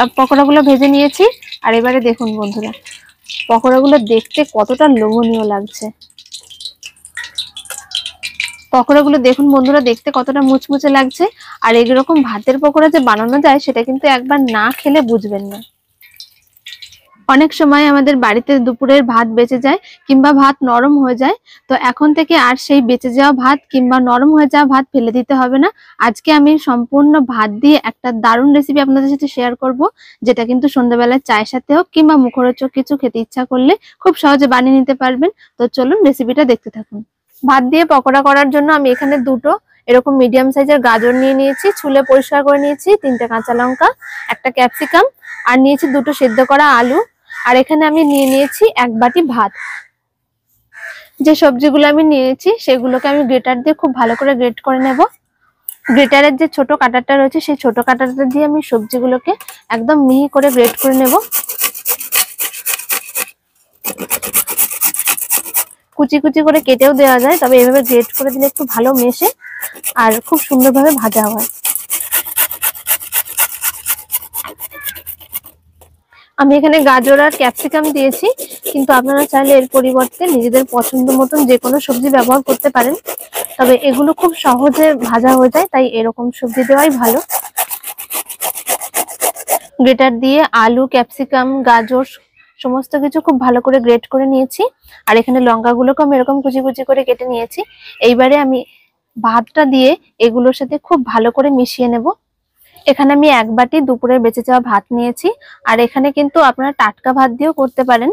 সব পকোড়াগুলো ভেজে নিয়েছি। আর এবারে দেখুন বন্ধুরা, পকোড়াগুলো দেখতে কতটা লোভনীয় লাগছে। পকোড়াগুলো দেখুন বন্ধুরা, দেখতে কতটা মুচমুচে লাগছে। আর এইরকম ভাতের পকোড়া যে বানানো যায় সেটা কিন্তু একবার না খেলে বুঝবেন না। অনেক সময় আমাদের বাড়িতে দুপুরের ভাত বেঁচে যায় কিংবা ভাত নরম হয়ে যায়, তো এখন থেকে আর সেই বেঁচে যাওয়া ভাত কিংবা নরম হয়ে যাওয়া ভাত ফেলে দিতে হবে না। আজকে আমি সম্পূর্ণ ভাত দিয়ে একটা দারুণ রেসিপি আপনাদের সাথে শেয়ার করব, যেটা কিন্তু সন্ধ্যাবেলায় চায়ের সাথে হোক কিংবা মুখরোচক কিছু খেতে ইচ্ছা করলে খুব সহজে বানিয়ে নিতে পারবেন। তো চলুন রেসিপিটা দেখতে থাকুন। ভাত দিয়ে পকোড়া করার জন্য আমি এখানে দুটো এরকম মিডিয়াম সাইজের গাজর নিয়ে নিয়েছি, ছুলে পরিষ্কার করে নিয়েছি, 3টে কাঁচা লঙ্কা, একটা ক্যাপসিকাম, আর নিয়েছি দুটো সেদ্ধ করা আলু। আর এখানে আমি নিয়ে নিয়েছি 1 বাটি ভাত। যে সবজিগুলো আমি নিয়েছি সেগুলোকে আমি গ্রেটার দিয়ে খুব ভালো করে গ্রেট করে নেব। গ্রেটারের যে ছোট কাঁটাটা রয়েছে সেই ছোট কাঁটাটা দিয়ে আমি সবজিগুলোকে একদম মিহি করে গ্রেট করে নেব। কুচি কুচি করে কেটেও দেওয়া যায়, তবে এভাবে গ্রেট করে দিলে একটু ভালো মেশে আর খুব সুন্দরভাবে ভাজা হয়। আমি এখানে গাজর আর ক্যাপসিকাম দিয়েছি, কিন্তু আপনারা চাইলে এর পরিবর্তে নিজেদের পছন্দ মতন যে কোনো সবজি ব্যবহার করতে পারেন। তবে এগুলো খুব সহজে ভাজা হয়ে যায়, তাই এরকম সবজি দেওয়াই ভালো। গ্রেটার দিয়ে আলু, ক্যাপসিকাম, গাজর সমস্ত কিছু খুব ভালো করে গ্রেট করে নিয়েছি। আর এখানে লঙ্কাগুলোকে আমি এরকম কুচি কুচি করে কেটে নিয়েছি। এইবারে আমি ভাতটা দিয়ে এগুলোর সাথে খুব ভালো করে মিশিয়ে নেব। এখানে আমি 1 বাটি দুপুরের বেঁচে যাওয়া ভাত নিয়েছি। আর এখানে কিন্তু আপনারা টাটকা ভাত দিয়েও করতে পারেন।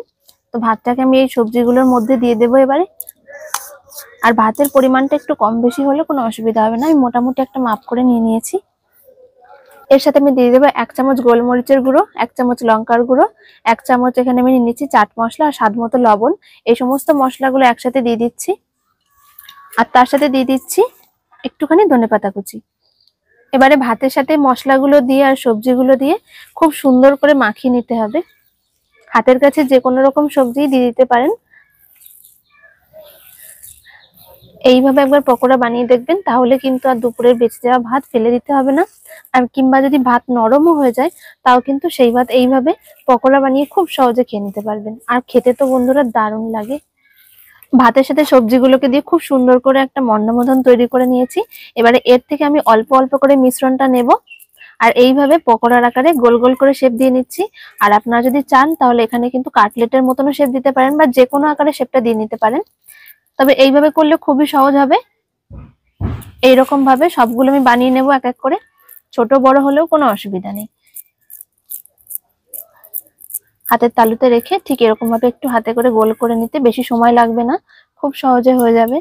তো ভাতটাকে আমি এই সবজিগুলোর মধ্যে দিয়ে দেবো এবারে। আর ভাতের পরিমাণটা একটু কম বেশি হলে কোনো অসুবিধা হবে না, আমি মোটামুটি একটা মাপ করে নিয়ে নিয়েছি। এর সাথে আমি দিয়ে দেবো 1 চামচ গোলমরিচের গুঁড়ো, 1 চামচ লঙ্কার গুঁড়ো, 1 চামচ এখানে আমি নিয়ে নিচ্ছি চাট মশলা আর স্বাদ মতো লবণ। এই সমস্ত মশলাগুলো একসাথে দিয়ে দিচ্ছি। আর তার সাথে দিয়ে দিচ্ছি একটুখানি ধনেপাতা কুচি। এবারে ভাতের সাথে মশলাগুলো দিয়ে আর সবজিগুলো দিয়ে খুব সুন্দর করে মাখিয়ে নিতে হবে। হাতের কাছে যে কোনো রকম সবজি দিয়ে দিতে পারেন। এইভাবে একবার পকোড়া বানিয়ে দেখবেন, তাহলে কিন্তু আর দুপুরের বেঁচে যাওয়া ভাত ফেলে দিতে হবে না। আর কিংবা যদি ভাত নরমও হয়ে যায় তাও কিন্তু সেই ভাত এইভাবে পকোড়া বানিয়ে খুব সহজে খেয়ে নিতে পারবেন। আর খেতে তো বন্ধুরা দারুণ লাগে। ভাতের সাথে সবজিগুলোকে দিয়ে খুব সুন্দর করে একটা মন্ড মতন তৈরি করে নিয়েছি। এবারে এর থেকে আমি অল্প অল্প করে মিশ্রণটা নেব আর এইভাবে পকোড়ার আকারে গোল গোল করে শেপ দিয়ে নিচ্ছি। আর আপনারা যদি চান তাহলে এখানে কিন্তু কাটলেটের মতনও শেপ দিতে পারেন বা যে কোনো আকারে শেপটা দিয়ে নিতে পারেন। তবে এইভাবে করলে খুবই সহজ হবে। এইরকম ভাবে সবগুলো আমি বানিয়ে নেব এক এক করে, ছোট বড় হলেও কোনো অসুবিধা নেই। হাতের তালুতে রেখে ঠিক এরকম ভাবে একটু হাতে করে গোল করে নিতে বেশি সময় লাগবে না, খুব সহজে হয়ে যাবে।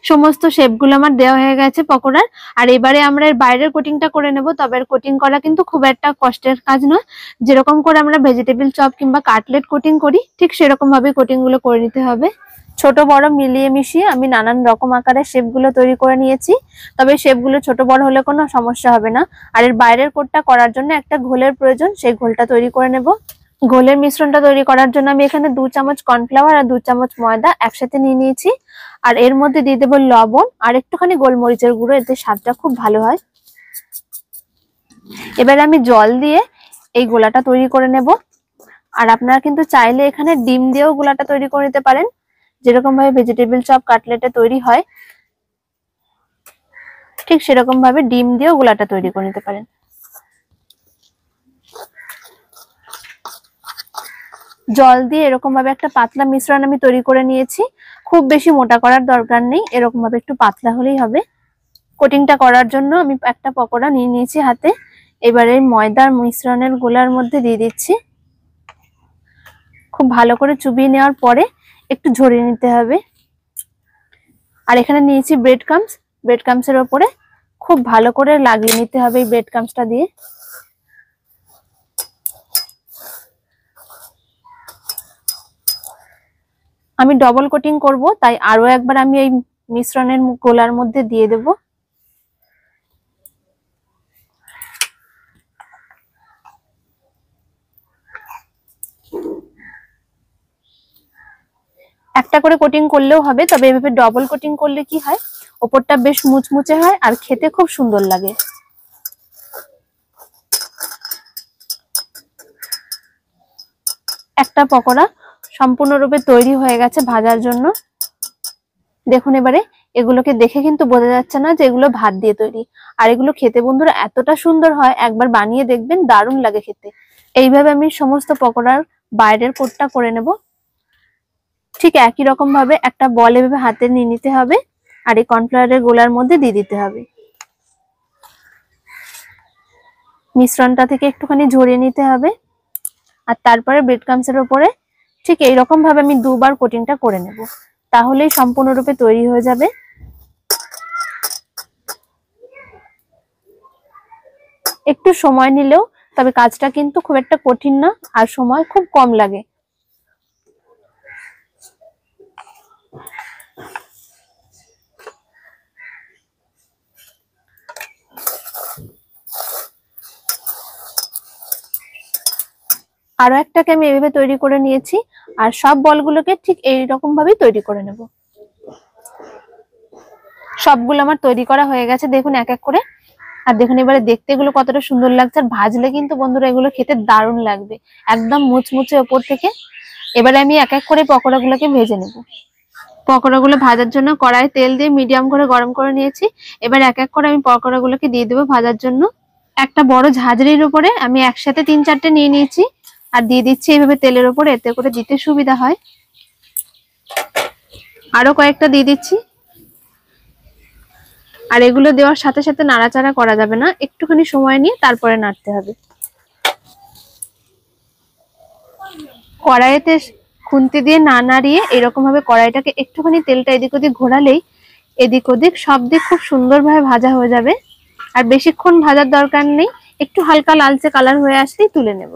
সমস্ত শেপগুলো আমার দেওয়া হয়ে গেছে পকোড়ার। আর এবারে আমরা এর বাইরের কোটিংটা করে নেব। তবে এর কোটিং করা কিন্তু খুব একটা কষ্টের কাজ নয়। যেরকম করে আমরা ভেজিটেবল চপ কিংবা কাটলেট কোটিং করি ঠিক সেরকম ভাবে কোটিং গুলো করে নিতে হবে। ছোট বড় মিলিয়ে মিশিয়ে আমি নানান রকম আকারের শেপগুলো তৈরি করে নিয়েছি। তবে শেপগুলো ছোট বড় হলে কোনো সমস্যা হবে না। আর এর বাইরের কোটটা করার জন্য একটা ঘোলের প্রয়োজন, সেই ঘোলটা তৈরি করে নেব। ঘোলের মিশ্রণটা তৈরি করার জন্য আমি এখানে 2 চামচ কর্নফ্লাওয়ার আর 2 চামচ ময়দা একসাথে নিয়ে নিয়েছি। আর এর মধ্যে দিয়ে দেবো লবণ আর একটুখানি গোলমরিচের গুঁড়ো, এতে স্বাদটা খুব ভালো হয়। এবারে আমি জল দিয়ে এই গোলাটা তৈরি করে নেব। আর আপনারা কিন্তু চাইলে এখানে ডিম দিয়েও গোলাটা তৈরি করে নিতে পারেন, যেরকম ভাবে ভেজিটেবল চপ কাটলেটে তৈরি হয় ঠিক সেরকম ভাবে ডিম দিয়েও গোলাটা তৈরি করে নিতে পারেন। জল দিয়ে এরকম ভাবে একটা পাতলা মিশ্রণ আমি তৈরি করে নিয়েছি। খুব বেশি মোটা করার দরকার নেই, এরকম ভাবে একটু পাতলা হলেই হবে। কোটিংটা করার জন্য আমি একটা পকোড়া নিয়ে নিয়েছি হাতে। এবারে ময়দার মিশ্রণের গোলার মধ্যে দিয়ে দিচ্ছি। খুব ভালো করে চুবিয়ে নেওয়ার পরে একটু ঝরিয়ে নিতে হবে। আর এখানে নিয়েছি ব্রেড ক্রাম্বস, ব্রেড ক্রাম্বসের ওপরে খুব ভালো করে লাগিয়ে নিতে হবে এই ব্রেড ক্রাম্বসটা দিয়ে। আমি ডবল কোটিং করব, তাই আরো একবার আমি এই মিশ্রণের গোলার মধ্যে দিয়ে দেব। একটা করে কোটিং করলেও হবে, তবে এভাবে ডবল কোটিং করলে কি হয়, ওপরটা বেশ মুচমুচে হয় আর খেতে খুব সুন্দর লাগে। একটা পকোড়া সম্পূর্ণরূপে তৈরি হয়ে গেছে ভাজার জন্য। দেখুন এবারে এগুলোকে দেখে কিন্তু বোঝা যাচ্ছে না যে এগুলো ভাত দিয়ে তৈরি। আর এগুলো খেতে বন্ধুরা এতটা সুন্দর হয়, একবার বানিয়ে দেখবেন, দারুণ লাগে খেতে। এইভাবে আমি সমস্ত পকোড়ার বাইরের কোটটা করে নেব। ঠিক একই রকম ভাবে একটা বল এভাবে হাতে নিয়ে নিতে হবে আর এই কর্নফ্লাওয়ারের গোলার মধ্যে দিয়ে দিতে হবে। মিশ্রণটা থেকে একটুখানি ঝরিয়ে নিতে হবে আর তারপরে ব্রেড ক্রাম্বসের উপরে ঠিক এইরকম ভাবে আমি দুবার কোটিংটা করে নেব, তাহলেই সম্পূর্ণরূপে তৈরি হয়ে যাবে। একটু সময় নিলেও, তবে কাজটা কিন্তু খুব একটা কঠিন না আর সময় খুব কম লাগে। আরো একটাকে আমি এভাবে তৈরি করে নিয়েছি আর সব বলগুলোকে ঠিক এইরকম ভাবেই তৈরি করে নেব। সবগুলো আমার তৈরি করা হয়ে গেছে দেখুন এক এক করে। আর দেখুন এবারে দেখতে এগুলো কতটা সুন্দর লাগছে, আর ভাজলে কিন্তু বন্ধুরা এগুলো খেতে দারুণ লাগবে, একদম মুচমুচে ওপর থেকে। এবারে আমি এক এক করে পকোড়াগুলোকে ভেজে নেব। পকোড়াগুলো ভাজার জন্য কড়াই তেল দিয়ে মিডিয়াম করে গরম করে নিয়েছি। এবার এক এক করে আমি পকোড়াগুলোকে দিয়ে দেবো ভাজার জন্য। একটা বড় ঝাঁঝরির উপরে আমি একসাথে 3-4টে নিয়ে নিয়েছি আর দিয়ে দিচ্ছি এইভাবে তেলের উপরে, এতে করে দিতে সুবিধা হয়। আরো কয়েকটা দিয়ে দিচ্ছি। আর এগুলো দেওয়ার সাথে সাথে নাড়াচাড়া করা যাবে না, একটুখানি সময় নিয়ে তারপরে নাড়তে হবে। কড়াইতে খুন্তি দিয়ে না নাড়িয়ে এরকম ভাবে কড়াইটাকে একটুখানি তেলটা এদিক ওদিক ঘোরালেই এদিক ওদিক সব দিক খুব সুন্দরভাবে ভাজা হয়ে যাবে। আর বেশিক্ষণ ভাজার দরকার নেই, একটু হালকা লালচে কালার হয়ে আসলেই তুলে নেব।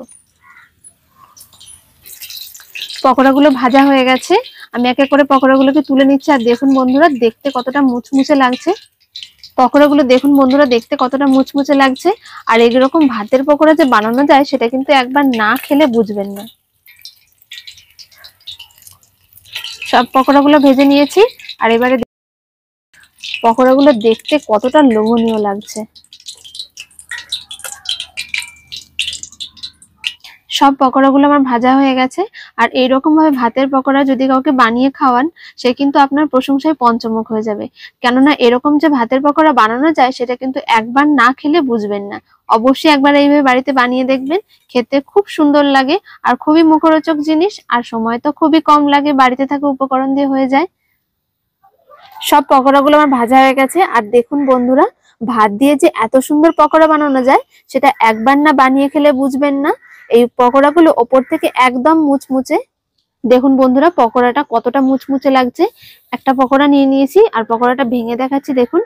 পকোড়াগুলো ভাজা হয়ে গেছে, আমি এক এক করে পকোড়াগুলোকে তুলে নিচ্ছি। আর দেখুন বন্ধুরা দেখতে কতটা মুচমুচে লাগছে। পকোড়াগুলো দেখুন বন্ধুরা দেখতে কতটা মুচমুচে লাগছে। আর এইরকম ভাতের পকোড়া যে বানানো যায় সেটা কিন্তু একবার না খেলে বুঝবেন না। সব পকোড়াগুলো ভেজে নিয়েছি আর এবারে পকোড়াগুলো দেখতে কতটা লোভনীয় লাগছে। সব পকোড়াগুলো আমার ভাজা হয়ে গেছে। আর এইরকম ভাবে ভাতের পকোড়া যদি কাউকে বানিয়ে খাওয়ান, সে কিন্তু আপনার প্রশংসায় পঞ্চমুখ হয়ে যাবে। কেননা এরকম যে ভাতের পকোড়া বানানো যায় সেটা কিন্তু একবার না খেলে বুঝবেন না। অবশ্যই একবার এইভাবে বাড়িতে বানিয়ে দেখবেন, খেতে খুব সুন্দর লাগে আর খুবই মুখরোচক জিনিস। আর সময় তো খুবই কম লাগে, বাড়িতে থাকা উপকরণ দিয়ে হয়ে যায়। সব পকোড়াগুলো আমার ভাজা হয়ে গেছে। আর দেখুন বন্ধুরা ভাত দিয়ে যে এত সুন্দর পকোড়া বানানো যায় সেটা একবার না বানিয়ে খেলে বুঝবেন না। এই পকোড়াগুলো ওপর থেকে একদম মুচমুচে। দেখুন বন্ধুরা পকোড়াটা কতটা মুচমুচে লাগছে। একটা পকোড়া নিয়ে নিয়েছি আর পকোড়াটা ভেঙে দেখাচ্ছি দেখুন।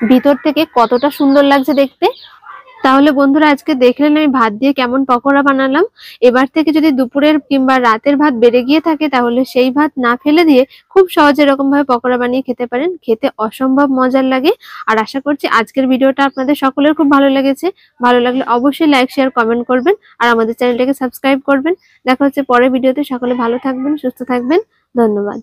ভিতর থেকে কতটা সুন্দর লাগছে দেখতে। তাহলে বন্ধুরা আজকে দেখলেন আমি ভাত দিয়ে কেমন পকোড়া বানালাম। এবার থেকে যদি দুপুরের কিংবা রাতের ভাত বেড়ে গিয়ে থাকে তাহলে সেই ভাত না ফেলে দিয়ে খুব সহজে এরকম ভাবে পকোড়া বানিয়ে খেতে পারেন, খেতে অসম্ভব মজার লাগে। আর আশা করছি আজকের ভিডিওটা আপনাদের সকলের খুব ভালো লেগেছে। ভালো লাগলে অবশ্যই লাইক শেয়ার কমেন্ট করবেন আর আমাদের চ্যানেলটাকে সাবস্ক্রাইব করবেন। দেখা হচ্ছে পরের ভিডিওতে। সকলে ভালো থাকবেন, সুস্থ থাকবেন। ধন্যবাদ।